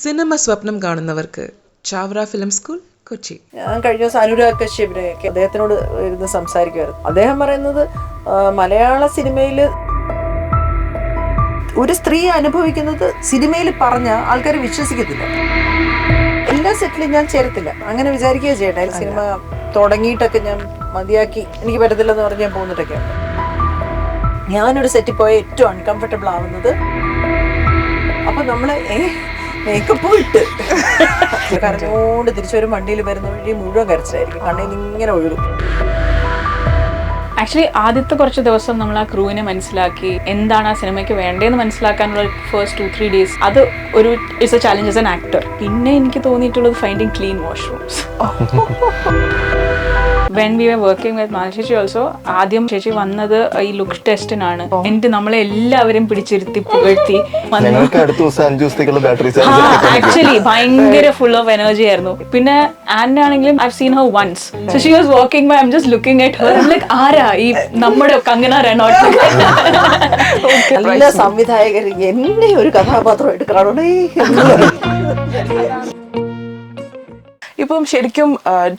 Cinema സ്വപ്നം കാണുന്നവർക്ക് Chavara film school Kochi. ഞാൻ കഴിഞ്ഞ ദിവസം അനുരാഗ് കശ്യപിനെയൊക്കെ അദ്ദേഹത്തിനോട് ഇരുന്ന് സംസാരിക്കുമായിരുന്നു. അദ്ദേഹം പറയുന്നത് മലയാള സിനിമയിൽ ഒരു സ്ത്രീ അനുഭവിക്കുന്നത് സിനിമയിൽ പറഞ്ഞ ആൾക്കാർ വിശ്വസിക്കത്തില്ല. എല്ലാ സെറ്റിലും ഞാൻ ചേരത്തില്ല, അങ്ങനെ വിചാരിക്കുക ചെയ്യട്ടെ. സിനിമ തുടങ്ങിയിട്ടൊക്കെ ഞാൻ മതിയാക്കി എനിക്ക് പറ്റത്തില്ലെന്ന് പറഞ്ഞ് ഞാൻ പോകുന്നിട്ടൊക്കെയാണ്. ഞാനൊരു സെറ്റിൽ പോയ ഏറ്റവും അൺകംഫർട്ടബിൾ ആവുന്നത് അപ്പം നമ്മൾ മേക്കപ്പ് ഇട്ട് കരഞ്ഞോണ്ട് തിരിച്ചു വരും. വണ്ടിയിൽ വരുന്ന വഴി മുഴുവൻ കരച്ചിലായിരിക്കും, കണ്ണിൽ ഇങ്ങനെ ഒഴുകും. ആക്ച്വലി ആദ്യത്തെ കുറച്ച് ദിവസം നമ്മൾ ആ ക്രൂവിനെ മനസ്സിലാക്കി എന്താണ് ആ സിനിമയ്ക്ക് വേണ്ടതെന്ന് മനസ്സിലാക്കാനുള്ള ഫസ്റ്റ് 2-3 days അത് ഒരു it's a challenge as an actor. പിന്നെ എനിക്ക് തോന്നിയിട്ടുള്ളത് finding clean washrooms. When we were working with Malchechi also, ആദ്യം ചേച്ചി വന്നത് ഈ ലുക്ക് ടെസ്റ്റിനാണ്. എന്നിട്ട് നമ്മളെ എല്ലാവരും പിടിച്ചിരുത്തി പുകഴ്ത്തി ആക്ച്വലി ഭയങ്കര ഫുൾ ഓഫ് എനർജി ആയിരുന്നു. പിന്നെ ആൻഡ് ആണെങ്കിലും I seen her once, so she was walking by, I am just looking at her, like ആരാ ഈ നമ്മുടെ കങ്കന റണൌട്ട്. നല്ല സംവിധായകർ എന്നെ ഒരു കഥാപാത്രമായിട്ട് കാണണേ. ഇപ്പം ശരിക്കും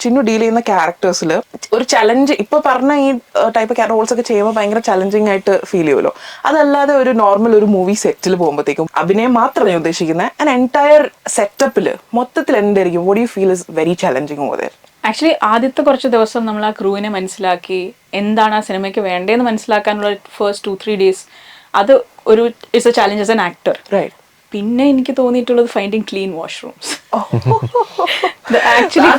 ചിന്നു ഡീൽ ചെയ്യുന്ന ക്യാരക്ടേഴ്സിൽ ഒരു ചലഞ്ച് ഇപ്പൊ പറഞ്ഞ ഈ ടൈപ്പ് റോൾസ് ഒക്കെ ചെയ്യുമ്പോൾ ഭയങ്കര ചലഞ്ചിങ് ആയിട്ട് ഫീൽ ചെയ്യുമല്ലോ. അതല്ലാതെ ഒരു നോർമൽ ഒരു മൂവി സെറ്റിൽ പോകുമ്പോഴത്തേക്കും അഭിനയം മാത്രമേ ഉദ്ദേശിക്കുന്നത്, ആൻഡ് എൻറ്റയർ സെറ്റപ്പില് മൊത്തത്തിൽ എന്തായിരിക്കും what you feel is very challenging over there? Actually ആദ്യത്തെ കുറച്ച് ദിവസം നമ്മൾ ആ ക്രൂവിനെ മനസ്സിലാക്കി എന്താണ് ആ സിനിമയ്ക്ക് വേണ്ടതെന്ന് മനസ്സിലാക്കാനുള്ള ഫസ്റ്റ് 2-3 days അത് ഒരു it's a challenge as an actor. Right. പിന്നെ എനിക്ക് തോന്നിയിട്ടുള്ളത് finding clean washrooms. Actually,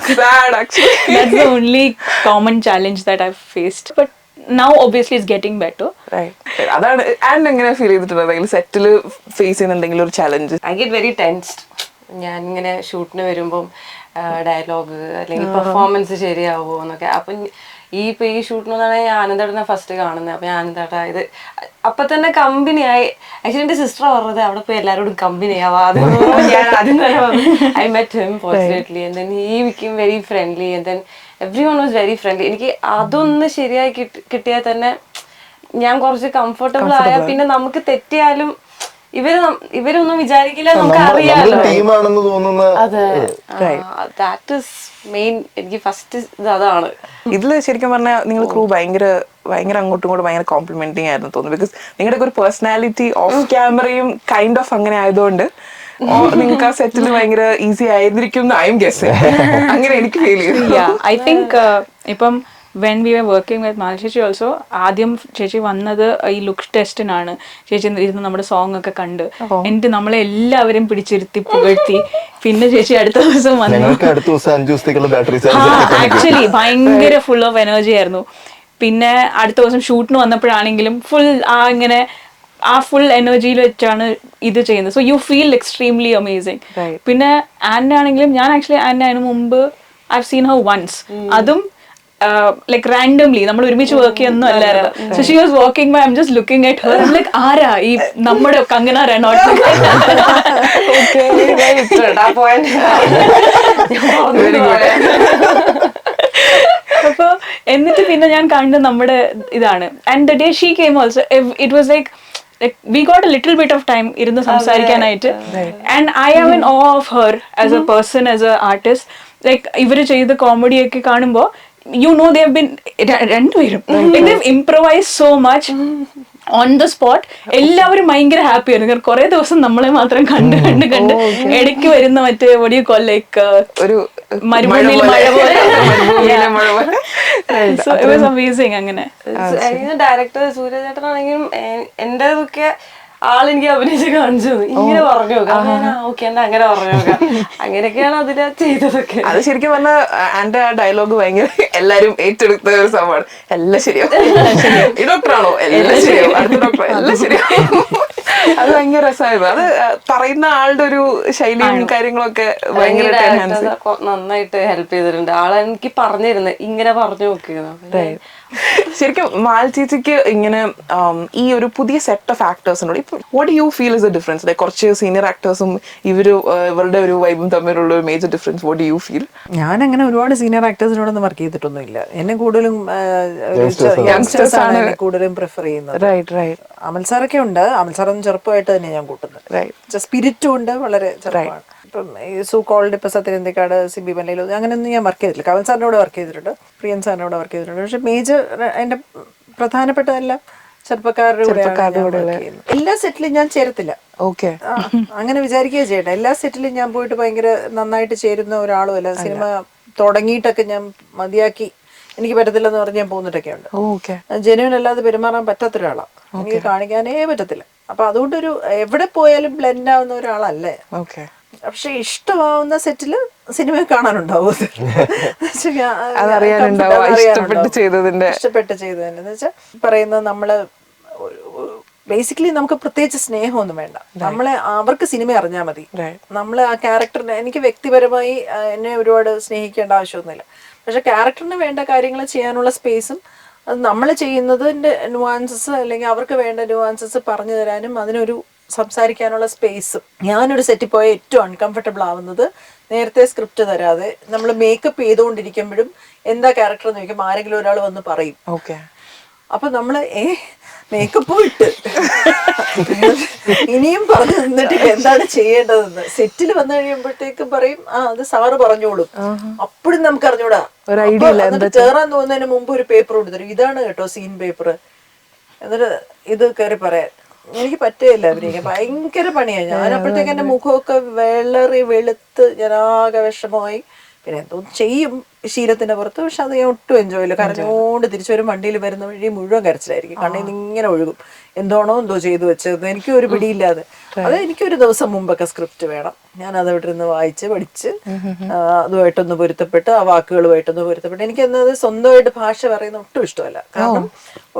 that's the only common challenge that I've faced. But now obviously it's getting better. Right. അതാണ്. ആൻഡ് എങ്ങനെ ഫീൽ ചെയ്തിട്ടുണ്ടെങ്കിൽ സെറ്റിൽ ഫേസ് ചെയ്യുന്ന എന്തെങ്കിലും ഒരു challenge? I get very tensed. ഞാൻ ഇങ്ങനെ ഷൂട്ടിന് വരുമ്പം ഡയലോഗ് അല്ലെങ്കിൽ പെർഫോമൻസ് ശരിയാവുമോ എന്നൊക്കെ. അപ്പം ഇപ്പൊ ഈ ഷൂട്ടിനാണ് ഞാൻ ആനന്ദേട്ടനെ ഫസ്റ്റ് കാണുന്നത്. അപ്പൊ ഞാൻ ആനന്ദേട്ട ഇത് അപ്പൊ തന്നെ കമ്പനിയായി. ആക്ച്വലി എന്റെ സിസ്റ്റർ പറഞ്ഞത് അവിടെ പോയി എല്ലാവരോടും കമ്പനി ആവാ. ഞാൻ ആദ്യം തന്നെ I met him fortunately and then he became very friendly and then every one was very friendly. എനിക്ക് അതൊന്ന് ശരിയായി കിട്ടിയാൽ തന്നെ ഞാൻ കുറച്ച് കംഫർട്ടബിൾ ആയാൽ പിന്നെ നമുക്ക് തെറ്റിയാലും ഇവരൊന്നും വിചാരിക്കില്ല, നമുക്ക് അറിയാലോ. അതെ, ദാറ്റ് ഈസ് മെയിൻ. എനിക്ക് ഫസ്റ്റ് അതാണ്. ഇതില് ശരിക്കും പറഞ്ഞാൽ നിങ്ങൾ ക്രൂ ഭയങ്കര അങ്ങോട്ടും ഇങ്ങോട്ടും ഭയങ്കര കോംപ്ലിമെന്റിങ് ആയിരുന്നു തോന്നുന്നു. ബിക്കോസ് നിങ്ങളുടെ ഒരു പേഴ്സണാലിറ്റി ഓഫ് ക്യാമറയും കൈൻഡ് ഓഫ് അങ്ങനെ ആയതുകൊണ്ട് നിങ്ങൾക്ക് ആ സെറ്റിൽ ഭയങ്കര ഈസി ആയിരിക്കും ഐ എം ഗെസ്സിങ്. അങ്ങനെ എനിക്ക് ഫീൽ ചെയ്തു. ഐ തിങ്ക് ഇപ്പം when we were working with Malchechi also, ആദ്യം ചേച്ചി വന്നത് ഈ ലുക്ക് ടെസ്റ്റിനാണ്. ചേച്ചി ഇരുന്ന് നമ്മുടെ സോങ് ഒക്കെ കണ്ട് എന്നിട്ട് നമ്മളെ എല്ലാവരും പിടിച്ചിരുത്തി പുകഴ്ത്തി. പിന്നെ ചേച്ചി അടുത്ത ദിവസം വന്നു, ആക്ച്വലി ഭയങ്കര ഫുൾ ഓഫ് എനർജി ആയിരുന്നു. പിന്നെ അടുത്ത ദിവസം ഷൂട്ടിന് വന്നപ്പോഴാണെങ്കിലും ഫുൾ ഇങ്ങനെ ആ ഫുൾ എനർജിയിൽ വെച്ചാണ് ഇത് ചെയ്യുന്നത്. So you feel extremely amazing. പിന്നെ ആൻഡ് ആണെങ്കിലും ഞാൻ ആക്ച്വലി ആൻഡ് അതിന് മുമ്പ് ഐ സീൻ ഹർ വൺസ്, അതും like randomly നമ്മൾ ഒരുമിച്ച് വർക്ക് ചെയ്യുന്നൊന്നും അല്ലായിരുന്നു. So she was walking by, I'm just looking at her, I'm like ആരാ ഈ നമ്മുടെ കങ്കന റണൌട്ട്. അപ്പൊ എന്നിട്ട് പിന്നെ ഞാൻ കണ്ടത് നമ്മുടെ ഇതാണ്. And the day she came also, it was like we got a little bit of time ഇരുന്ന് സംസാരിക്കാനായിട്ട്. And I am in awe of her as a person, as a artist. Like ഇവര് ചെയ്ത കോമഡിയൊക്കെ കാണുമ്പോ you know they have been രണ്ടുപേരും they've improvised so much on the spot. എല്ലാവരും ഭയങ്കര happy ആയിരുന്നു. കുറെ ദിവസം നമ്മളെ മാത്രം കണ്ട് ഇടയ്ക്ക് വരുന്ന മറ്റേ what do you call like ഒരു മരുഭൂമിയിൽ മഴ പോലെ. So it was amazing. അങ്ങനെ ഡയറക്ടർ സൂര്യചേട്ടനാണെങ്കിലും എന്റേതൊക്കെ ആളെനിക്ക് അഭിനയിച്ച് കാണിച്ചു ഇങ്ങനെ പറഞ്ഞു നോക്കാം. ഓക്കെ എന്നാ അങ്ങനെ പറഞ്ഞു നോക്കാം. അങ്ങനെയൊക്കെയാണ് അതില് ചെയ്തതൊക്കെ. അത് ശരിക്കും പറഞ്ഞാൽ ആൻഡ് ആ ഡയലോഗ് ഭയങ്കര എല്ലാരും ഏറ്റെടുത്ത ഒരു സംഭവമാണ്. എല്ലാം ശരിയാവും, ഈ ഡോക്ടറാണോ എല്ലാം ശരിയാവും, അടുത്ത ഡോക്ടർ എല്ലാം ശരിയാവും. അത് ഭയങ്കര രസമായിരുന്നു. അത് പറയുന്ന ആളുടെ ഒരു ശൈലിയും കാര്യങ്ങളൊക്കെ ഭയങ്കര നന്നായിട്ട് ഹെൽപ്പ് ചെയ്തിട്ടുണ്ട്. ആളെനിക്ക് പറഞ്ഞിരുന്നു ഇങ്ങനെ പറഞ്ഞു നോക്കിയത്. ശരിക്കും മാൽചേച്ചിക്ക് ഇങ്ങനെ ഈ ഒരു പുതിയ സെറ്റ് ഓഫ് ആക്ടേഴ്സിനോട് ഇപ്പൊ what do you feel is the difference? Like കുറച്ച് സീനിയർ ആക്ടേഴ്സും ഇവരുടെ ഒരു വൈബും തമ്മിലുള്ള ഒരു major difference what do you feel? ഞാൻ അങ്ങനെ ഒരുപാട് സീനിയർ ആക്ടേഴ്സിനോടൊന്നും വർക്ക് ചെയ്തിട്ടൊന്നും ഇല്ല. എന്നെ കൂടുതലും യങ്സ്റ്റേഴ്സ് ആണ് കൂടുതലും പ്രിഫർ ചെയ്യുന്നത്. Right right. അമൽ സാറൊക്കെ ഉണ്ട്. അമൽ സാറൊന്നും ചെറുപ്പമായിട്ട് തന്നെ ഞാൻ കൂട്ടുന്നത്. സ്പിരിറ്റും ഉണ്ട്, വളരെ ചെറുപ്പമാണ്. ഇപ്പം ഈ സൂ കോൾഡ് ഇപ്പം സത്യനന്ദിക്കാട് സിബി മലയിലോ അങ്ങനെയൊന്നും ഞാൻ വർക്ക് ചെയ്തിട്ടില്ല. കവൻ സാറിനോട് വർക്ക് ചെയ്തിട്ടുണ്ട്, പ്രിയൻ സാറിനോട് വർക്ക് ചെയ്തിട്ടുണ്ട്. പക്ഷെ മേജർ അതിൻ്റെ പ്രധാനപ്പെട്ടതെല്ലാം ചെറുപ്പക്കാരുടെ കൂടെയാണ് ഞാൻ work ചെയ്യുന്നത്. എല്ലാ സെറ്റിലും ഞാൻ ചേരത്തില്ല. ഓക്കെ. അങ്ങനെ വിചാരിക്കുകയോ ചെയ്യട്ടെ. എല്ലാ സെറ്റിലും ഞാൻ പോയിട്ട് ഭയങ്കര നന്നായിട്ട് ചേരുന്ന ഒരാളും അല്ല. സിനിമ തുടങ്ങിയിട്ടൊക്കെ ഞാൻ മതിയാക്കി എനിക്ക് പറ്റത്തില്ലെന്ന് പറഞ്ഞ് ഞാൻ പോകുന്നിട്ടൊക്കെ ഉണ്ട്. ഓക്കെ. ജെന്യുവൻ അല്ലാതെ പെരുമാറാൻ പറ്റാത്ത ഒരാളാണ്, എനിക്ക് കാണിക്കാനേ പറ്റത്തില്ല. അപ്പൊ അതുകൊണ്ടൊരു എവിടെ പോയാലും ബ്ലെൻഡ് ആവുന്ന ഒരാളല്ലേ. ഓക്കെ. പക്ഷെ ഇഷ്ടമാവുന്ന സെറ്റില് സിനിമ കാണാനുണ്ടാവും. ഇഷ്ടപ്പെട്ട് ചെയ്തതിന്റെ എന്ന് വെച്ചാൽ പറയുന്നത് നമ്മള് ബേസിക്കലി നമുക്ക് പ്രത്യേകിച്ച് സ്നേഹമൊന്നും വേണ്ട. നമ്മളെ അവർക്ക് സിനിമ അറിഞ്ഞാൽ മതി. നമ്മള് ആ ക്യാരക്ടറിനെ, എനിക്ക് വ്യക്തിപരമായി എന്നെ ഒരുപാട് സ്നേഹിക്കേണ്ട ആവശ്യമൊന്നുമില്ല. പക്ഷെ ക്യാരക്ടറിന് വേണ്ട കാര്യങ്ങൾ ചെയ്യാനുള്ള സ്പേസും അത് നമ്മൾ ചെയ്യുന്നതിന്റെ ന്യൂവാൻസസ് അല്ലെങ്കിൽ അവർക്ക് വേണ്ട ന്യൂവാൻസസ് പറഞ്ഞു തരാനും അതിനൊരു സംസാരിക്കാനുള്ള സ്പേസും. ഞാനൊരു സെറ്റിൽ പോയ ഏറ്റവും അൺകംഫർട്ടബിൾ ആവുന്നത് നേരത്തെ സ്ക്രിപ്റ്റ് തരാതെ നമ്മൾ മേക്കപ്പ് ചെയ്തുകൊണ്ടിരിക്കുമ്പോഴും എന്താ ക്യാരക്ടർ എന്ന് ചോദിക്കുമ്പോൾ ആരെങ്കിലും ഒരാൾ വന്ന് പറയും. ഓക്കെ. അപ്പൊ നമ്മള് മേക്കപ്പും ഇട്ട് ഇനിയും പറഞ്ഞു നിന്നിട്ട് എന്താണ് ചെയ്യേണ്ടതെന്ന് സെറ്റിൽ വന്നു കഴിയുമ്പോഴത്തേക്കും പറയും അത് സാറ് പറഞ്ഞോളും. അപ്പോഴും നമുക്ക് അറിഞ്ഞൂടാ. ചേറാൻ തോന്നുന്നതിന് മുമ്പ് ഒരു പേപ്പർ കൊടുത്തരും, ഇതാണ് കേട്ടോ സീൻ പേപ്പർ, എന്നിട്ട് ഇത് കയറി പറയാൻ. എനിക്ക് പറ്റുകയില്ല അഭിനയിക്കാൻ, ഭയങ്കര പണിയാണ്. ഞാൻ അപ്പോഴത്തേക്ക് എന്റെ മുഖമൊക്കെ വെള്ളറി വെളുത്ത് ഞാൻ ആകെ വിഷമമായി. പിന്നെ എന്തോ ചെയ്യും ശീലത്തിന്റെ പുറത്ത്. പക്ഷെ അത് ഞാൻ ഒട്ടും എൻജോയ് ഇല്ല. കരഞ്ഞോണ്ട് തിരിച്ചു വരും, വണ്ടിയിൽ വരുന്ന വഴി മുഴുവൻ കരച്ചിലായിരിക്കും, കണ്ണിൽ നിന്ന് ഇങ്ങനെ ഒഴുകും. എന്തോണോ എന്തോ ചെയ്തു വെച്ചത് എനിക്കും ഒരു പിടിയില്ലാതെ. അത് എനിക്കൊരു ദിവസം മുമ്പൊക്കെ സ്ക്രിപ്റ്റ് വേണം, ഞാൻ അത് ഇവിടെ നിന്ന് വായിച്ച് പഠിച്ച് അതുമായിട്ടൊന്ന് പൊരുത്തപ്പെട്ട് ആ വാക്കുകളുമായിട്ടൊന്ന് പൊരുത്തപ്പെട്ട്. എനിക്കെന്നത് സ്വന്തമായിട്ട് ഭാഷ പറയുന്ന ഒട്ടും ഇഷ്ടമല്ല. കാരണം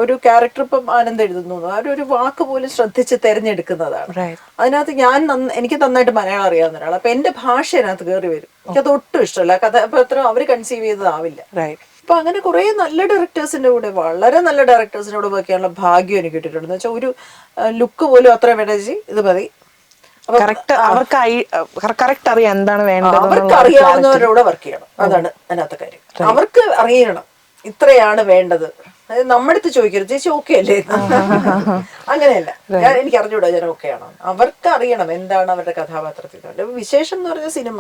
ഒരു ക്യാരക്ടർ ഇപ്പം ആനന്ദ് എഴുതുന്നു, ഒരു വാക്ക് പോലും ശ്രദ്ധിച്ച് തെരഞ്ഞെടുക്കുന്നതാണ്. അതിനകത്ത് എനിക്ക് നന്നായിട്ട് മലയാളം അറിയാവുന്ന ഒരാൾ, അപ്പൊ എന്റെ ഭാഷ അതിനകത്ത് കയറി വരും. എനിക്കത് ഒട്ടും ഇഷ്ടമല്ല. കഥാപാത്രം അവര് കൺസീവ് ചെയ്തതാവില്ല. അപ്പൊ അങ്ങനെ കുറെ നല്ല ഡയറക്ടേഴ്സിന്റെ കൂടെ, വളരെ നല്ല ഡയറക്ടേഴ്സിനോട് വർക്ക് ചെയ്യാനുള്ള ഭാഗ്യം എനിക്ക് കിട്ടിയിട്ടുണ്ട്. എന്ന് വെച്ചാൽ ഒരു ലുക്ക് പോലും അത്ര വേണ്ടജി ഇത് മതി, അവർക്ക് അറിയാം എന്താണ് വേണ്ടത്, അവർക്ക് അറിയാവുന്നവരോട് വർക്ക് ചെയ്യണം. അതാണ് അതിനകത്തെ കാര്യം. അവർക്ക് അറിയണം ഇത്രയാണ് വേണ്ടത്. അതായത് നമ്മുടെ അടുത്ത് ചോദിക്കരുത് ചേച്ചി ഓക്കെ അല്ലേ, അങ്ങനെയല്ല. എനിക്ക് അറിഞ്ഞൂടാ ഞാൻ ഓക്കെ ആണോ. അവർക്ക് അറിയണം എന്താണ് അവരുടെ കഥാപാത്രത്തിൽ. വിശേഷം എന്ന് പറഞ്ഞ സിനിമ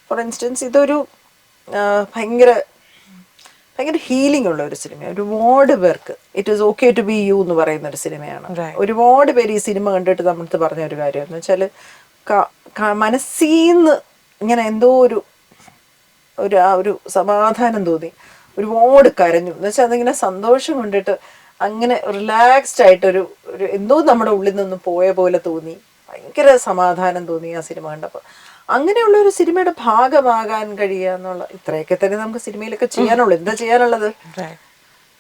ഫോർ ഇൻസ്റ്റൻസ് ഇതൊരു ഭയങ്കര ഹീലിംഗ് ഉള്ള ഒരു സിനിമ. ഒരുപാട് പേർക്ക് it is okay to be you എന്ന് പറയുന്ന ഒരു സിനിമയാണ്. ഒരുപാട് പേര് ഈ സിനിമ കണ്ടിട്ട് നമ്മളടുത്ത് പറഞ്ഞ ഒരു കാര്യം എന്ന് വെച്ചാൽ മനസ്സീന്ന് ഇങ്ങനെ എന്തോ ഒരു സമാധാനം തോന്നി, ഒരുപാട് കരഞ്ഞു. എന്ന് വെച്ചാൽ അതിങ്ങനെ സന്തോഷം കൊണ്ടിട്ട് അങ്ങനെ റിലാക്സ്ഡ് ആയിട്ടൊരു എന്തോ നമ്മുടെ ഉള്ളിൽ നിന്നും പോയ പോലെ തോന്നി, ഭയങ്കര സമാധാനം തോന്നി ആ സിനിമ കണ്ടപ്പോൾ. അങ്ങനെയുള്ള ഒരു സിനിമയുടെ ഭാഗമാകാൻ കഴിയുക എന്നുള്ള ഇത്രയൊക്കെ തന്നെ നമുക്ക് സിനിമയിലൊക്കെ ചെയ്യാനുള്ളൂ. എന്താ ചെയ്യാനുള്ളത്,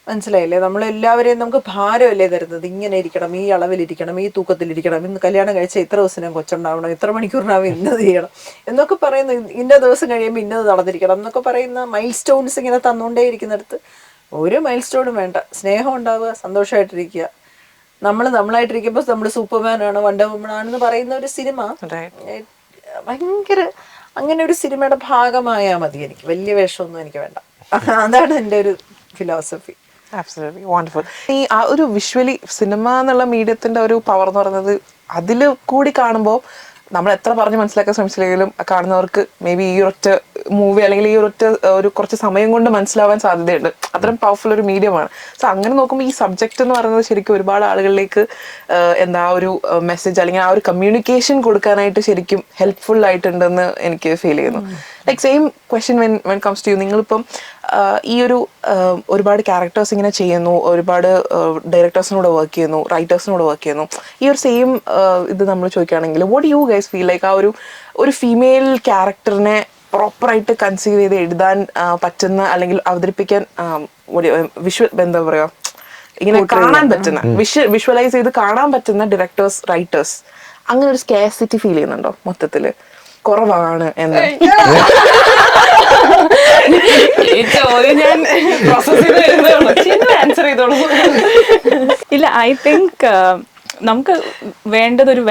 മനസ്സിലായില്ലേ? നമ്മളെല്ലാവരെയും നമുക്ക് ഭാരമല്ലേ തരുന്നത്. ഇങ്ങനെ ഇരിക്കണം, ഈ അളവിലിരിക്കണം, ഈ തൂക്കത്തിലിരിക്കണം, ഇന്ന് കല്യാണം കഴിച്ചാൽ ഇത്ര ദിവസം കൊച്ചുണ്ടാവണം, ഇത്ര മണിക്കൂറിനാവും ഇന്നത് ചെയ്യണം എന്നൊക്കെ പറയുന്ന, ഇന്ന ദിവസം കഴിയുമ്പോൾ ഇന്നത് നടന്നിരിക്കണം എന്നൊക്കെ പറയുന്ന മൈൽ സ്റ്റോൺസ് ഇങ്ങനെ തന്നുകൊണ്ടേ ഇരിക്കുന്നിടത്ത് ഒരു മൈൽ സ്റ്റോണും വേണ്ട. സ്നേഹം ഉണ്ടാവുക, സന്തോഷമായിട്ടിരിക്കുക. നമ്മളായിട്ടിരിക്കുമ്പോൾ നമ്മൾ സൂപ്പർമാനാണ്, വണ്ടർ വുമൺ ആണെന്ന് പറയുന്ന ഒരു സിനിമ ഭയങ്കര, അങ്ങനെ ഒരു സിനിമയുടെ ഭാഗമായാൽ മതി. എനിക്ക് വലിയ വേഷമൊന്നും എനിക്ക് വേണ്ട. അതാണ് എൻ്റെ ഒരു ഫിലോസഫി. Absolutely wonderful. ഈ ആ ഒരു വിഷ്വലി സിനിമ എന്നുള്ള മീഡിയത്തിന്റെ ഒരു പവർ എന്ന് പറയുന്നത് അതിൽ കൂടി കാണുമ്പോൾ നമ്മൾ എത്ര പറഞ്ഞ് മനസ്സിലാക്കാൻ ശ്രമിച്ചില്ലെങ്കിലും കാണുന്നവർക്ക് മേ ബി ഈ ഒരൊറ്റ മൂവി അല്ലെങ്കിൽ ഈ ഒരു കുറച്ച് സമയം കൊണ്ട് മനസ്സിലാവാൻ സാധ്യതയുണ്ട്. അത്രയും പവർഫുൾ ഒരു മീഡിയമാണ്. സോ അങ്ങനെ നോക്കുമ്പോൾ ഈ സബ്ജക്റ്റ് എന്ന് പറയുന്നത് ശരിക്കും ഒരുപാട് ആളുകളിലേക്ക് എന്താ ഒരു മെസ്സേജ് അല്ലെങ്കിൽ ആ ഒരു കമ്മ്യൂണിക്കേഷൻ കൊടുക്കാനായിട്ട് ശരിക്കും ഹെൽപ്ഫുൾ ആയിട്ടുണ്ടെന്ന് എനിക്ക് ഫീൽ ചെയ്യുന്നു. Like same question when comes to you. നിങ്ങളിപ്പം ഈ ഒരു ഒരുപാട് ക്യാരക്ടേഴ്സ് ഇങ്ങനെ ചെയ്യുന്നു, ഒരുപാട് ഡയറക്ടേഴ്സിനോട് വർക്ക് ചെയ്യുന്നു, റൈറ്റേഴ്സിനോട് വർക്ക് ചെയ്യുന്നു. ഈ ഒരു സെയിം ഇത് നമ്മൾ ചോദിക്കുകയാണെങ്കിൽ what you guys feel like ആ ഒരു ഫീമെയിൽ ക്യാരക്ടറിനെ പ്രോപ്പറായിട്ട് കൺസീവ് ചെയ്ത് എഴുതാൻ പറ്റുന്ന അല്ലെങ്കിൽ അവതരിപ്പിക്കാൻ എന്താ പറയുക, ഇങ്ങനെ കാണാൻ പറ്റുന്ന വിഷ്വലൈസ് ചെയ്ത് കാണാൻ പറ്റുന്ന ഡയറക്ടേഴ്സ്, റൈറ്റേഴ്സ്, അങ്ങനെ ഒരു സ്കാസിറ്റി ഫീൽ ചെയ്യുന്നുണ്ടോ മൊത്തത്തില്? കുറവാണ് എന്ന് ഇല്ല, ഐ തിങ്ക് നമുക്ക് വേണ്ടത് ഒരു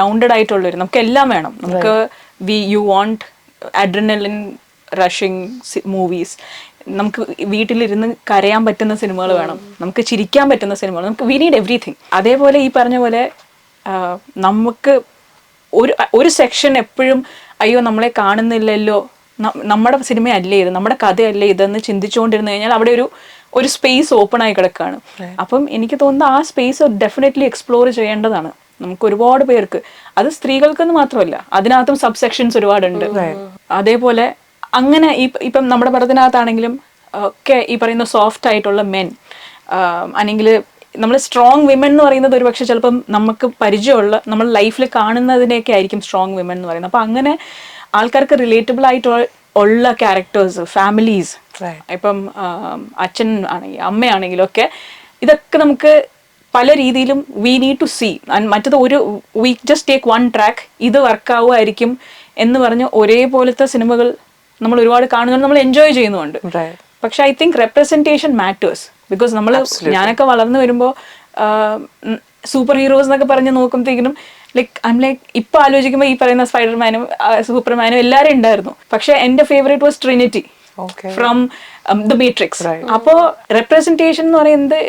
റൗണ്ടഡ് ആയിട്ടുള്ളൊരു, നമുക്ക് എല്ലാം വേണം. നമുക്ക് you want adrenaline rushing movies, നമുക്ക് വീട്ടിലിരുന്ന് കരയാൻ പറ്റുന്ന സിനിമകൾ വേണം, നമുക്ക് ചിരിക്കാൻ പറ്റുന്ന സിനിമകൾ, നമുക്ക് വി നീഡ് എവ്രിതിങ്. അതേപോലെ ഈ പറഞ്ഞ പോലെ നമുക്ക് ഒരു സെക്ഷൻ എപ്പോഴും അയ്യോ നമ്മളെ കാണുന്നില്ലല്ലോ, നമ്മുടെ സിനിമയല്ലേ ഇത്, നമ്മുടെ കഥയല്ലേ ഇതെന്ന് ചിന്തിച്ചുകൊണ്ടിരുന്നു കഴിഞ്ഞാൽ അവിടെ ഒരു സ്പേസ് ഓപ്പൺ ആയി കിടക്കുകയാണ്. അപ്പം എനിക്ക് തോന്നുന്നു ആ സ്പേസ് ഡെഫിനറ്റ്ലി എക്സ്പ്ലോർ ചെയ്യേണ്ടതാണ് നമുക്ക് ഒരുപാട് പേർക്ക്. അത് സ്ത്രീകൾക്കെന്ന് മാത്രമല്ല, അതിനകത്തും സബ് സെക്ഷൻസ് ഒരുപാടുണ്ട്. അതേപോലെ അങ്ങനെ ഇപ്പം നമ്മുടെ പടത്തിനകത്താണെങ്കിലും ഒക്കെ ഈ പറയുന്ന സോഫ്റ്റ് ആയിട്ടുള്ള മെൻ, അല്ലെങ്കിൽ നമ്മൾ സ്ട്രോങ് വിമൻ എന്ന് പറയുന്നത് ഒരുപക്ഷെ ചിലപ്പം നമുക്ക് പരിചയമുള്ള നമ്മൾ ലൈഫിൽ കാണുന്നതിനെയൊക്കെ ആയിരിക്കും സ്ട്രോങ് വിമൻ എന്ന് പറയുന്നത്. അപ്പം അങ്ങനെ ആൾക്കാർക്ക് റിലേറ്റബിൾ ആയിട്ട് ഉള്ള ക്യാരക്ടേഴ്സ്, ഫാമിലീസ്, ഇപ്പം അച്ഛൻ ആണെങ്കിൽ അമ്മയാണെങ്കിലും ഒക്കെ, ഇതൊക്കെ നമുക്ക് പല രീതിയിലും വി നീഡ് ടു സീ. മറ്റത് we just take one track, ഇത് വർക്കാവുമായിരിക്കും എന്ന് പറഞ്ഞ് ഒരേപോലത്തെ സിനിമകൾ നമ്മൾ ഒരുപാട് കാണുന്നുണ്ട്, നമ്മൾ എൻജോയ് ചെയ്യുന്നുണ്ട്. പക്ഷെ I think representation matters. Because ഞാനൊക്കെ വളർന്നു വരുമ്പോൾ സൂപ്പർ ഹീറോസ് എന്നൊക്കെ പറഞ്ഞ് നോക്കുമ്പോഴത്തേക്കിനും ഇപ്പൊ ആലോചിക്കുമ്പോൾ ഈ പറയുന്ന സ്പൈഡർമാനും സൂപ്പർമാനും എല്ലാവരും ഉണ്ടായിരുന്നു. പക്ഷെ എന്റെ favourite was Trinity from the matrix. അപ്പോ റെപ്രസെന്റേഷൻ എന്ന് പറയുന്നത്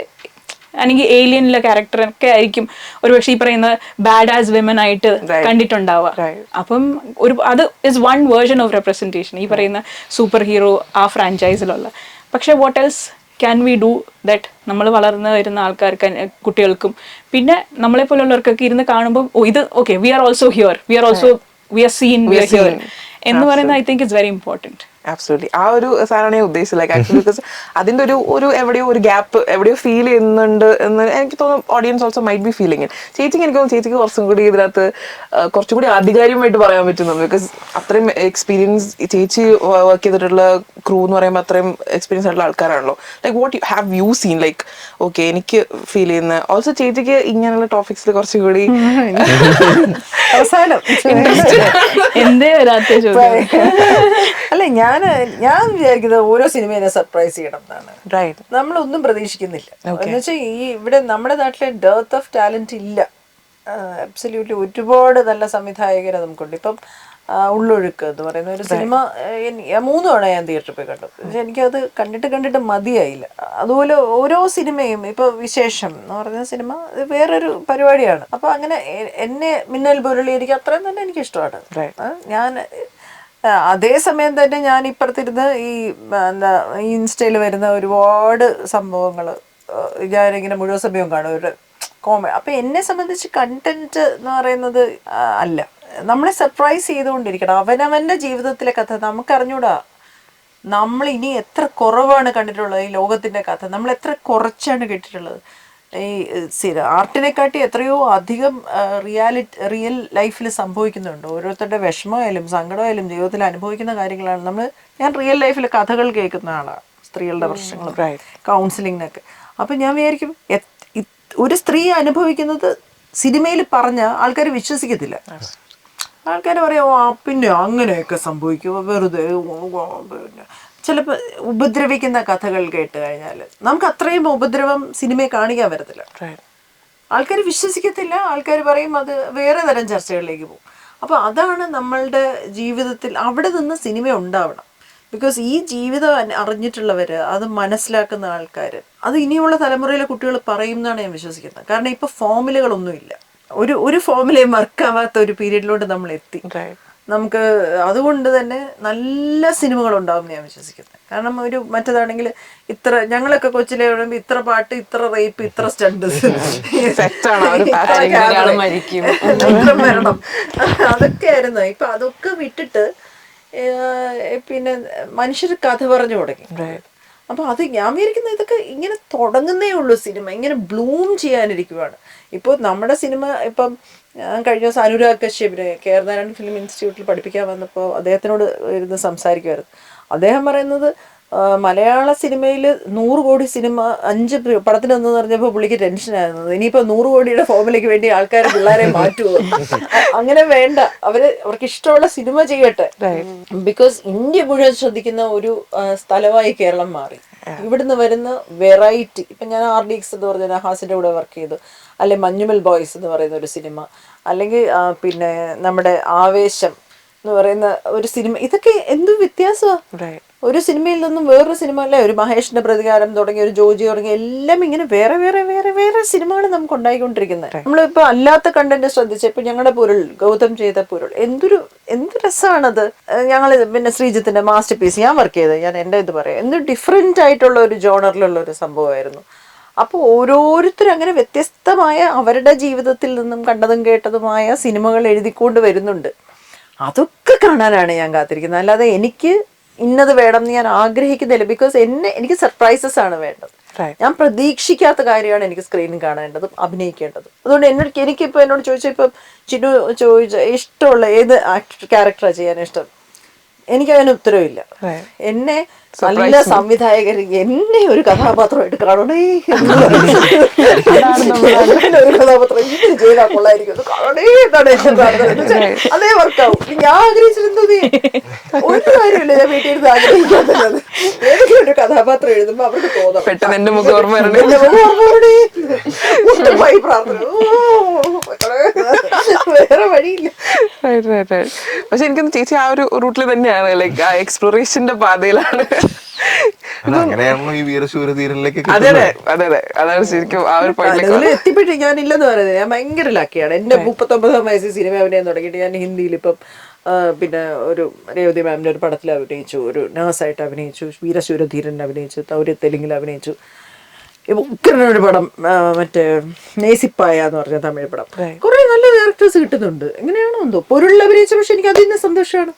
അല്ലെങ്കിൽ ഏലിയനിലെ ക്യാരക്ടറൊക്കെ ആയിരിക്കും ഒരുപക്ഷെ ഈ പറയുന്ന ബാഡ് ആസ് വിമൻ ആയിട്ട് കണ്ടിട്ടുണ്ടാവുക. അപ്പം അത് is one version of representation, ഈ പറയുന്ന സൂപ്പർ ഹീറോ ആ ഫ്രാഞ്ചൈസിലുള്ള. പക്ഷെ what else can we do that നമ്മൾ വളർന്നു വരുന്ന ആൾക്കാർക്ക്, കുട്ടികൾക്കും പിന്നെ നമ്മളെ പോലുള്ളവർക്കൊക്കെ ഇരുന്ന് കാണുമ്പോൾ ഇത് okay, we are also here, we are seen, we are here എന്ന് പറയുന്നത് I think it's very important. Absolutely. ആ ഒരു സാധനമാണ് ഞാൻ ഉദ്ദേശിച്ചത്. ആക്ച്വലി ബിക്കോസ് അതിന്റെ ഒരു എവിടെയോ ഒരു ഗ്യാപ്പ് എവിടെയോ ഫീൽ ചെയ്യുന്നുണ്ട് എന്ന് എനിക്ക് തോന്നുന്നു. Audience also might be feeling it. ചേച്ചിക്ക് എനിക്ക് തോന്നുന്നു ചേച്ചിക്ക് കുറച്ചും കൂടി ഇതിനകത്ത് കുറച്ചും കൂടി ആധികാരികമായിട്ട് പറയാൻ പറ്റുന്നു. ബിക്കോസ് അത്രയും എക്സ്പീരിയൻസ് ചേച്ചി വർക്ക് ചെയ്തിട്ടുള്ള ക്രൂ എന്ന് പറയുമ്പോൾ അത്രയും എക്സ്പീരിയൻസ് ആയിട്ടുള്ള ആൾക്കാരാണല്ലോ. Like what have you seen, like okay എനിക്ക് ഫീൽ ചെയ്യുന്ന ഓൾസോ ചേച്ചിക്ക് ഇങ്ങനെയുള്ള ടോപ്പിക്സിൽ കുറച്ചും കൂടി എന്തേ വരാത്ത അല്ല, ഞാൻ വിചാരിക്കുന്നത് ഓരോ സിനിമയെ സർപ്രൈസ് ചെയ്യണം എന്നാണ്. നമ്മളൊന്നും പ്രതീക്ഷിക്കുന്നില്ല എന്ന് വെച്ചാൽ ഇവിടെ നമ്മുടെ നാട്ടിലെ ഡെർത്ത് ഓഫ് ടാലന്റ് ഇല്ല. അബ്സല്യൂട്ട്ലി ഒരുപാട് നല്ല സംവിധായകരെ നമുക്കുണ്ട്. ഇപ്പം ഉള്ളൊഴുക്ക് എന്ന് പറയുന്ന ഒരു സിനിമ 3 തവണ ഞാൻ തിയേറ്ററിൽ പോയി കണ്ടു. പക്ഷെ എനിക്കത് കണ്ടിട്ട് മതിയായില്ല. അതുപോലെ ഓരോ സിനിമയും ഇപ്പൊ വിശേഷം എന്ന് പറയുന്ന സിനിമ വേറൊരു പരിപാടിയാണ്. അപ്പൊ അങ്ങനെ എന്നെ മിന്നൽ മുരളി എനിക്ക് അത്രയും തന്നെ എനിക്ക് ഇഷ്ടമാണ്. ഞാൻ അതേസമയം തന്നെ ഞാൻ ഇപ്പുറത്തിരുന്ന് ഈ ഇൻസ്റ്റയിൽ വരുന്ന ഒരുപാട് സംഭവങ്ങൾ ഞാനിങ്ങനെ മുഴുവൻ സമയവും കാണും, ഒരു കോമഡി. അപ്പൊ എന്നെ സംബന്ധിച്ച് കണ്ടന്റ് എന്ന് പറയുന്നത് അല്ല, നമ്മളെ സർപ്രൈസ് ചെയ്തുകൊണ്ടിരിക്കണം. അവനവന്റെ ജീവിതത്തിലെ കഥ നമുക്കറിഞ്ഞൂടാ. നമ്മൾ ഇനി എത്ര കുറവാണ് കണ്ടിട്ടുള്ളത് ഈ ലോകത്തിന്റെ കഥ, നമ്മൾ എത്ര കുറച്ചാണ് കേട്ടിട്ടുള്ളത്. ഈ ആർട്ടിനെക്കാട്ടി എത്രയോ അധികം റിയൽ ലൈഫിൽ സംഭവിക്കുന്നുണ്ട്. ഓരോരുത്തരുടെ വിഷമമായാലും സങ്കടമായാലും ജീവിതത്തിൽ അനുഭവിക്കുന്ന കാര്യങ്ങളാണ് ഞാൻ റിയൽ ലൈഫിൽ കഥകൾ കേൾക്കുന്ന ആളാണ്, സ്ത്രീകളുടെ പ്രശ്നങ്ങളും കൗൺസിലിങ്ങിനൊക്കെ. അപ്പം ഞാൻ വിചാരിക്കും ഒരു സ്ത്രീ അനുഭവിക്കുന്നത് സിനിമയിൽ പറഞ്ഞ ആൾക്കാർ വിശ്വസിക്കത്തില്ല. ആൾക്കാർ പറയാം പിന്നെ അങ്ങനെയൊക്കെ സംഭവിക്കും, വെറുതെ ചിലപ്പോൾ ഉപദ്രവിക്കുന്ന കഥകൾ കേട്ട് കഴിഞ്ഞാൽ നമുക്ക് അത്രയും ഉപദ്രവം സിനിമയെ കാണിക്കാൻ പറ്റത്തില്ല. ആൾക്കാർ വിശ്വസിക്കത്തില്ല. ആൾക്കാർ പറയും അത് വേറെ തരം ചർച്ചകളിലേക്ക് പോകും. അപ്പോൾ അതാണ് നമ്മളുടെ ജീവിതത്തിൽ അവിടെ നിന്ന് സിനിമ ഉണ്ടാവണം. ബിക്കോസ് ഈ ജീവിതം അറിഞ്ഞിട്ടുള്ളവർ, അത് മനസ്സിലാക്കുന്ന ആൾക്കാർ, അത് ഇനിയുള്ള തലമുറയിലെ കുട്ടികൾ പറയും എന്നാണ് ഞാൻ വിശ്വസിക്കുന്നത്. കാരണം ഇപ്പോൾ ഫോമുലകളൊന്നുമില്ല. ഒരു ഫോമിലെ മറക്കാവാത്ത ഒരു പീരീഡിലോട്ട് നമ്മൾ എത്തി. നമുക്ക് അതുകൊണ്ട് തന്നെ നല്ല സിനിമകൾ ഉണ്ടാവും ഞാൻ വിശ്വസിക്കുന്നത്. കാരണം മറ്റേതാണെങ്കിൽ ഞങ്ങളൊക്കെ കൊച്ചിലെ ഇത്ര പാട്ട്, ഇത്ര റേപ്പ്, ഇത്ര സ്റ്റണ്ട്, മരണം, അതൊക്കെ ആയിരുന്നു. ഇപ്പൊ അതൊക്കെ വിട്ടിട്ട് പിന്നെ മനുഷ്യർ കഥ പറഞ്ഞു തുടങ്ങി. അപ്പൊ അത് ഞാൻ വിചാരിക്കുന്നത് ഇതൊക്കെ ഇങ്ങനെ തുടങ്ങുന്നേ ഉള്ളൂ. സിനിമ ഇങ്ങനെ ബ്ലൂം ചെയ്യാനിരിക്കുവാണ്. ഇപ്പോൾ നമ്മുടെ സിനിമ ഇപ്പം ഞാൻ കഴിഞ്ഞ ദിവസം അനുരാഗ് കശ്യപിനെ കേരള ഫിലിം ഇൻസ്റ്റിറ്റ്യൂട്ടിൽ പഠിപ്പിക്കാൻ വന്നപ്പോൾ അദ്ദേഹത്തിനോട് ഇരുന്ന് സംസാരിക്കുമായിരുന്നു. അദ്ദേഹം പറയുന്നത് മലയാള സിനിമയിൽ 100 കോടി സിനിമ 5 പടത്തിനൊന്നു പറഞ്ഞപ്പോൾ പുള്ളിക്ക് ടെൻഷനായിരുന്നത്. ഇനിയിപ്പോൾ 100 കോടിയുടെ ഫോമിലേക്ക് വേണ്ടി ആൾക്കാർ പിള്ളേരെ മാറ്റുമോ? അങ്ങനെ വേണ്ട, അവർക്ക് ഇഷ്ടമുള്ള സിനിമ ചെയ്യട്ടെ. ബിക്കോസ് ഇന്ത്യ മുഴുവൻ ശ്രദ്ധിക്കുന്ന ഒരു സ്ഥലമായി കേരളം മാറി. ഇവിടുന്ന് വരുന്ന വെറൈറ്റി, ഇപ്പം ഞാൻ RDX എന്ന് പറഞ്ഞ നഹാസിൻ്റെ കൂടെ വർക്ക് ചെയ്തു, അല്ലെ മഞ്ഞുമൽ ബോയ്സ് എന്ന് പറയുന്ന ഒരു സിനിമ, അല്ലെങ്കിൽ പിന്നെ നമ്മുടെ ആവേശം എന്ന് പറയുന്ന ഒരു സിനിമ, ഇതൊക്കെ എന്ത് വ്യത്യാസമാണ്. ഒരു സിനിമയിൽ നിന്നും വേറൊരു സിനിമ അല്ലേ, ഒരു മഹേഷിന്റെ പ്രതികാരം തുടങ്ങി ഒരു ജോജി തുടങ്ങി എല്ലാം ഇങ്ങനെ വേറെ വേറെ വേറെ വേറെ സിനിമകൾ നമുക്ക് ഉണ്ടായിക്കൊണ്ടിരിക്കുന്നത്. നമ്മളിപ്പോ അല്ലാത്ത കണ്ടന്റ് ശ്രദ്ധിച്ച ഇപ്പൊ ഞങ്ങളുടെ പൊരുൾ, ഗൗതം ചെയ്ത പൊരുൾ, എന്ത് രസമാണത്. ഞങ്ങൾ പിന്നെ ശ്രീജിത്തിന്റെ മാസ്റ്റർ പീസ് ഞാൻ വർക്ക് ചെയ്തത്, ഞാൻ എൻ്റെ ഇത് പറയാം, എന്ത് ഡിഫറെന്റ് ആയിട്ടുള്ള ഒരു ജോണറിലുള്ള ഒരു സംഭവമായിരുന്നു. അപ്പോൾ ഓരോരുത്തരും അങ്ങനെ വ്യത്യസ്തമായ അവരുടെ ജീവിതത്തിൽ നിന്നും കണ്ടതും കേട്ടതുമായ സിനിമകൾ എഴുതിക്കൊണ്ട് വരുന്നുണ്ട്. അതൊക്കെ കാണാനാണ് ഞാൻ കാത്തിരിക്കുന്നത്. അല്ലാതെ എനിക്ക് ഇന്നത് വേണം എന്ന് ഞാൻ ആഗ്രഹിക്കുന്നില്ല. ബിക്കോസ് എനിക്ക് സർപ്രൈസസ് ആണ് വേണ്ടത്. ഞാൻ പ്രതീക്ഷിക്കാത്ത കാര്യമാണ് എനിക്ക് സ്ക്രീനിൽ കാണേണ്ടതും അഭിനയിക്കേണ്ടതും. അതുകൊണ്ട് എനിക്കിപ്പോൾ എന്നോട് ചോദിച്ചാൽ ഇപ്പം ചിന്നു ചോദിച്ച ഇഷ്ടമുള്ള ഏത് ക്യാരക്ടറാണ് ചെയ്യാൻ ഇഷ്ടം, എനിക്കതിന് ഉത്തരവില്ല. എന്നെ നല്ല സംവിധായകർ എന്നെ ഒരു കഥാപാത്രമായിട്ട് കാണണേ, ഒരു കഥാപാത്രം ഇങ്ങനെ ചെയ്താൽ കൊള്ളായിരിക്കും, കാണണേ എന്നാണ് എന്റെ പ്രാർത്ഥന. അതേ വർക്കാവും. ഞാൻ ആഗ്രഹിച്ചിരുന്നത് ഒരു കാര്യമില്ല, ഞാൻ വീട്ടിൽ ഇരുന്ന് ആഗ്രഹിക്കാത്തത് ഏതെങ്കിലും ഒരു കഥാപാത്രം എഴുതുമ്പോ അവർക്ക് തോന്നാം പെട്ടെന്ന് എന്റെ മുഖം ഓർമ്മ പ്രാർത്ഥന, വേറെ വഴിയില്ല. പക്ഷെ എനിക്കൊന്ന് ചേച്ചി ആ ഒരു റൂട്ടിൽ തന്നെയാണ്, ലൈക്ക് ആ എക്സ്പ്ലോറേഷന്റെ പാതയിലാണ്. അങ്ങനെയാണല്ലോ ഈ വീരശൂരധീരനിലേക്ക്. അതെ അതെ അതെ അതെ, അതാണ് ശരിക്കും ആ ഒരു പോയിന്റിലേക്ക് എത്തിപ്പെട്ട് ഞാനില്ലെന്ന് പറയുന്നത്. ഞാൻ ഭയങ്കര ലക്കിയാണ്. എന്റെ 39-ാം വയസ്സിൽ സിനിമ അഭിനയം തുടങ്ങിയിട്ട് ഞാൻ ഹിന്ദിയിൽ ഇപ്പം പിന്നെ ഒരു രേവതി മാമിന്റെ ഒരു പടത്തിൽ അഭിനയിച്ചു, ഒരു നേഴ്സായിട്ട് അഭിനയിച്ചു, വീരശൂരധീരൻ അഭിനയിച്ചു, തെലുങ്കിൽ അഭിനയിച്ചു. ഉഗ്രനൊരു പടം മറ്റേ നേസിപ്പായ എന്ന് പറഞ്ഞ തമിഴ് പടം. കുറെ നല്ല ക്യാരക്ടേഴ്സ് കിട്ടുന്നുണ്ട്. എങ്ങനെയാണോ എന്തോ പൊരുളിൽ അഭിനയിച്ച, പക്ഷെ എനിക്ക് അതിന് സന്തോഷമാണ്.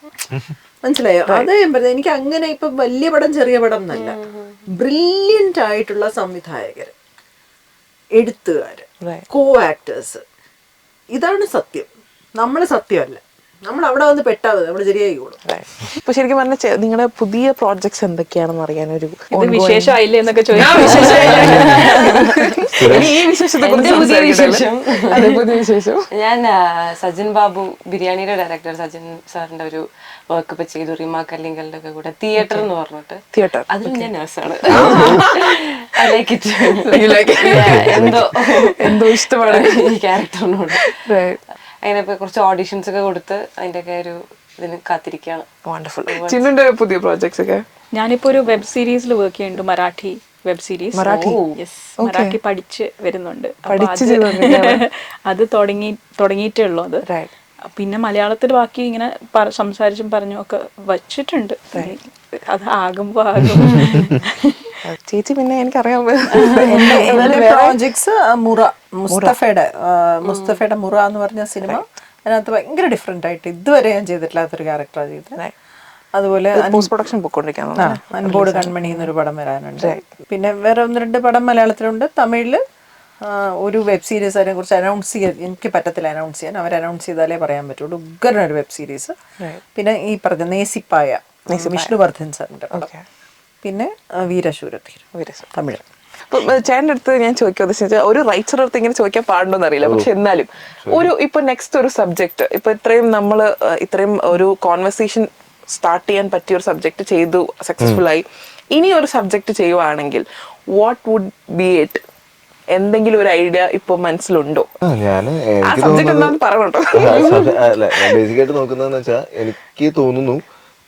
മനസ്സിലായോ? അതേ ഞാൻ പറഞ്ഞത്. എനിക്ക് അങ്ങനെ ഇപ്പൊ വലിയ പടം ചെറിയ പടം എന്നല്ല, ബ്രില്യൻ്റ് ആയിട്ടുള്ള സംവിധായകർ, എഴുത്തുകാര്, കോ ആക്ടേഴ്സ്, ഇതാണ് സത്യം. നമ്മള് സത്യമല്ല, നമ്മൾ അവിടെ വന്ന് പെട്ടാ മതി, നമ്മൾ ശരിയായിക്കോളും. ഇപ്പൊ ശരിക്കും പറഞ്ഞ നിങ്ങളുടെ പുതിയ പ്രോജക്ട്സ് എന്തൊക്കെയാണെന്ന് അറിയാനൊരു വിശേഷമായില്ലേ എന്നൊക്കെ ചോദിച്ചു. ഞാൻ സജിൻ ബാബു, ബിരിയാണിയുടെ ഡയറക്ടർ സജിൻ സാറിന്റെ ഒരു വർക്ക് ഇപ്പൊ ചെയ്തു, റിമാ കല്ലിങ്കലിന്റെ ഒക്കെ കൂടെ, തിയേറ്റർ എന്ന് പറഞ്ഞിട്ട്. തിയേറ്റർ അതിൽ ഞാൻ നഴ്സാണ്. എന്തോ ഇഷ്ടമാണ് ഈ ക്യാരക്ടറിനോട്. അങ്ങനെ ഇപ്പൊ കുറച്ച് ഓഡിഷൻസ് ഒക്കെ കൊടുത്ത് അതിന്റെ ഒക്കെ ഒരു ഇതിന് കാത്തിരിക്കുകയാണ്. വണ്ടർഫുൾ. ചിന്നുന്റെ പുതിയ പ്രോജക്ട്സ് ഒക്കെ? ഞാനിപ്പോ ഒരു വെബ് സീരീസിൽ വർക്ക് ചെയ്യുന്നുണ്ട്, മറാഠി വെബ് സീരീസ്. മറാഠി പഠിച്ച് വരുന്നുണ്ട്. അത് തുടങ്ങിയിട്ടേ ഉള്ളൂ. അത് പിന്നെ മലയാളത്തിൽ ബാക്കി ഇങ്ങനെ സംസാരിച്ചും പറഞ്ഞും ഒക്കെ വച്ചിട്ടുണ്ട്. അത് ആകുമ്പോ ആകും. ചേച്ചി പിന്നെ എനിക്കറിയാം പ്രോജക്ട്സ് മുസ്തഫയുടെ മുറ എന്ന് പറഞ്ഞ സിനിമ. അതിനകത്ത് ഭയങ്കര ഡിഫറെന്റ് ആയിട്ട് ഇതുവരെ ഞാൻ ചെയ്തിട്ടില്ലാത്തൊരു ക്യാരക്ടറാണ് ചെയ്തത്. അതുപോലെ പോസ്റ്റ് പ്രൊഡക്ഷൻ പൊയ്ക്കൊണ്ടിരിക്കുകയാണ്. അൻപോട് കൺമണി എന്നൊരു പടം വരാനുണ്ട്. പിന്നെ വേറെ 1-2 പടം മലയാളത്തിലുണ്ട്. തമിഴില് ഒരു വെബ് സീരീസ് അതിനെ കുറിച്ച് അനൗൺസ് ചെയ്യാൻ എനിക്ക് പറ്റത്തില്ല. അനൗൺസ് ചെയ്യാൻ അവർ അനൗൺസ് ചെയ്താലേ പറയാൻ പറ്റുള്ളൂ. ഉഗ്രനൊരു വെബ് സീരീസ്. പിന്നെ ഈ പറഞ്ഞ നേസിപ്പായ വിഷ്ണുവർദ്ധൻ സാറിന്റെ പടം. പിന്നെ വീരശൂരധീരൻ തമിഴ്. ചേട്ടൻ്റെ അടുത്ത് ഞാൻ ചോദിക്കുക, ഒരു റൈറ്ററുടെ അടുത്ത് ഇങ്ങനെ ചോദിക്കാൻ പാടുണ്ടോന്ന് അറിയില്ല, പക്ഷെ എന്നാലും ഇപ്പൊ നെക്സ്റ്റ് ഒരു സബ്ജക്ട്, ഇപ്പൊ ഇത്രയും ഒരു കോൺവെർസേഷൻ സ്റ്റാർട്ട് ചെയ്യാൻ പറ്റിയ ഒരു സബ്ജക്ട് ചെയ്തു സക്സസ്ഫുൾ ആയി, ഇനി ഒരു സബ്ജക്ട് ചെയ്യുവാണെങ്കിൽ വാട്ട് വുഡ് ബി ഇറ്റ്? എന്തെങ്കിലും ഒരു ഐഡിയ ഇപ്പൊ മനസ്സിലുണ്ടോ? ബേസിക്കായിട്ട് നോക്കുന്നതെന്ന് വെച്ചാൽ എനിക്ക് തോന്നുന്നു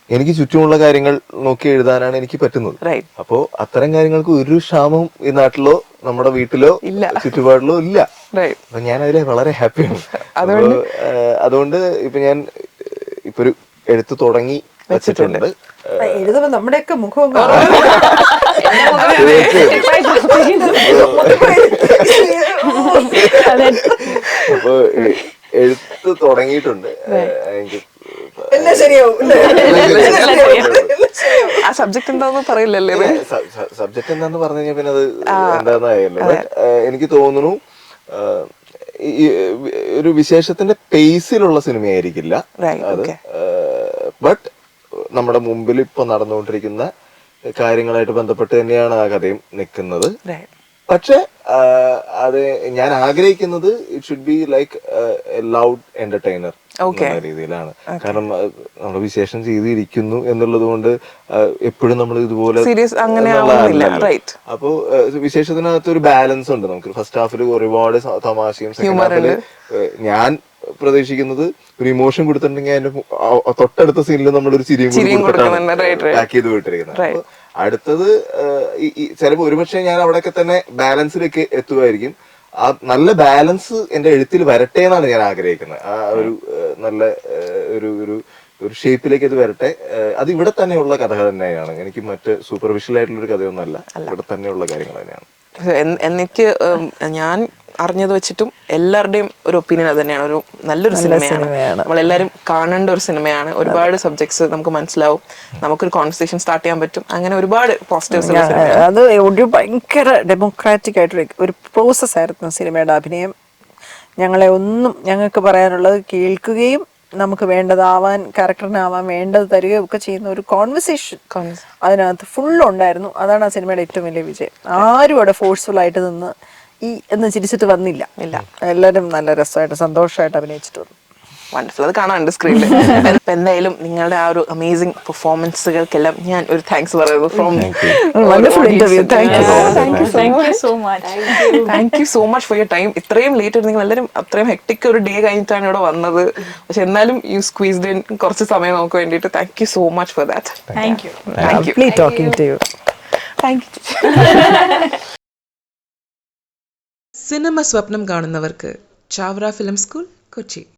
എനിക്ക് ചുറ്റുമുള്ള കാര്യങ്ങൾ നോക്കി എഴുതാനാണ് എനിക്ക് പറ്റുന്നത്. അപ്പോ അത്തരം കാര്യങ്ങൾക്ക് ഒരു ക്ഷാമം ഈ നാട്ടിലോ നമ്മുടെ വീട്ടിലോ ചുറ്റുപാടിലോ ഇല്ല. അപ്പൊ ഞാൻ അതിലെ വളരെ ഹാപ്പിയാണ്. അതുകൊണ്ട് ഇപ്പൊ ഞാൻ ഇപ്പൊ ഒരു എഴുത്ത് തുടങ്ങി വെച്ചിട്ടുണ്ട്. എഴുതുമ്പോ നമ്മുടെയൊക്കെ മുഖവും അപ്പൊ എഴുത്ത് തുടങ്ങിയിട്ടുണ്ട്. എനിക്ക് ആ സബ്ജക്ട് എന്താന്ന് പറയില്ലല്ലേ? സബ്ജക്ട് എന്താന്ന് പറഞ്ഞു കഴിഞ്ഞാൽ പിന്നെ അത് എന്താന്നായല്ലോ. എനിക്ക് തോന്നുന്നു ഒരു വിശേഷത്തിന്റെ പേസിലുള്ള സിനിമയായിരിക്കില്ല അത്. ബട്ട് നമ്മുടെ മുമ്പിൽ ഇപ്പൊ നടന്നുകൊണ്ടിരിക്കുന്ന കാര്യങ്ങളായിട്ട് ബന്ധപ്പെട്ട് തന്നെയാണ് ആ കഥയും നിൽക്കുന്നത്. പക്ഷെ അത് ഞാൻ ആഗ്രഹിക്കുന്നത് it should be like loud entertainer എന്ന രീതിയിലാണ്. കാരണം നമ്മൾ വിശേഷം ചെയ്തിരിക്കുന്നു എന്നുള്ളത് കൊണ്ട് എപ്പോഴും നമ്മൾ ഇതുപോലെ അപ്പോ വിശേഷത്തിനകത്ത് ഒരു ബാലൻസ് ഉണ്ട്. നമുക്ക് ഫസ്റ്റ് ഹാഫിൽ ഒരുപാട് തമാശയും, സെക്കൻഡ് ഹാഫില് ഞാൻ പ്രതീക്ഷിക്കുന്നത് ഒരു ഇമോഷൻ കൊടുത്തിട്ടുണ്ടെങ്കിൽ അതിന്റെ തൊട്ടടുത്ത സീനിൽ നമ്മളൊരു ചിരിയും കൊടുത്തിട്ടാണ് പാക്ക് ചെയ്ത് വിട്ടിരിക്കുന്നത്. അപ്പൊ അടുത്തത് ചിലപ്പോ ഒരുപക്ഷെ ഞാൻ അവിടെയൊക്കെ തന്നെ ബാലൻസിലേക്ക് എത്തുമായിരിക്കും. ആ നല്ല ബാലൻസ് എന്റെ എഴുത്തിൽ വരട്ടെ എന്നാണ് ഞാൻ ആഗ്രഹിക്കുന്നത്. ആ ഒരു നല്ല ഒരു ഒരു ഷേപ്പിലേക്ക് അത് വരട്ടെ. അത് ഇവിടെ തന്നെയുള്ള കഥ തന്നെയാണ്. എനിക്ക് മറ്റ് സൂപ്പർഫിഷ്യൽ ആയിട്ടുള്ള ഒരു കഥയൊന്നുമല്ല, ഇവിടെ തന്നെയുള്ള കാര്യങ്ങൾ തന്നെയാണ്. എനിക്ക് ഞാൻ അറിഞ്ഞത് വെച്ചിട്ടും എല്ലാവരുടെയും ഒരു ഒപ്പീനിയൻ അത് തന്നെയാണ്. ഒരു നല്ലൊരു സിനിമയാണ്, നമ്മളെല്ലാവരും കാണേണ്ട ഒരു സിനിമയാണ്. ഒരുപാട് സബ്ജക്ട്സ് നമുക്ക് മനസ്സിലാവും, നമുക്കൊരു കോൺവെർസേഷൻ സ്റ്റാർട്ട് ചെയ്യാൻ പറ്റും. അങ്ങനെ ഒരുപാട് പോസിറ്റീവ്സ്. അത് ഒരു ഭയങ്കര ഡെമോക്രാറ്റിക് ആയിട്ടുള്ള ഒരു പ്രോസസ് ആയിരുന്നു സിനിമയുടെ അഭിനയം. ഞങ്ങൾക്ക് പറയാനുള്ളത് കേൾക്കുകയും നമുക്ക് വേണ്ടതാവാൻ, ക്യാരക്ടറിനാവാൻ വേണ്ടത് തരികയും ഒക്കെ ചെയ്യുന്ന ഒരു കോൺവെർസേഷൻ അതിനകത്ത് ഫുള്ളുണ്ടായിരുന്നു. അതാണ് ആ സിനിമയുടെ ഏറ്റവും വലിയ വിജയം. ആരും അവിടെ ഫോഴ്സ്ഫുൾ ആയിട്ട് നിന്ന് എന്ന് ചിരിച്ചിട്ട് വന്നില്ല. എല്ലാവരും നല്ല രസമായിട്ട് സന്തോഷമായിട്ട് അഭിനയിച്ചിട്ട് വന്നു. വണ്ടർഫുൾ. അത് കാണാനുണ്ട് സ്ക്രീനിൽ. ഇപ്പൊ എന്തായാലും നിങ്ങളുടെ ആ ഒരു അമേസിംഗ് പെർഫോമൻസുകൾക്കെല്ലാം ഞാൻ ഒരു താങ്ക്സ് പറയുന്നു. Thank you so much for your time. ഇത്രയും ലേറ്റ് നിങ്ങൾ എല്ലാവരും അത്രയും ഹെക്ടിക് ഒരു ഡേ കഴിഞ്ഞിട്ടാണ് ഇവിടെ വന്നത്. പക്ഷെ എന്നാലും യു സ്ക്വീസ്ഡ് ഇൻ കുറച്ച് സമയം നമുക്ക് വേണ്ടിയിട്ട്. Thank you so much for that. Thank you. Cinema സ്വപ്നം കാണുന്നവർക്ക് ചാവറ ഫിലിം സ്കൂൾ, കൊച്ചി.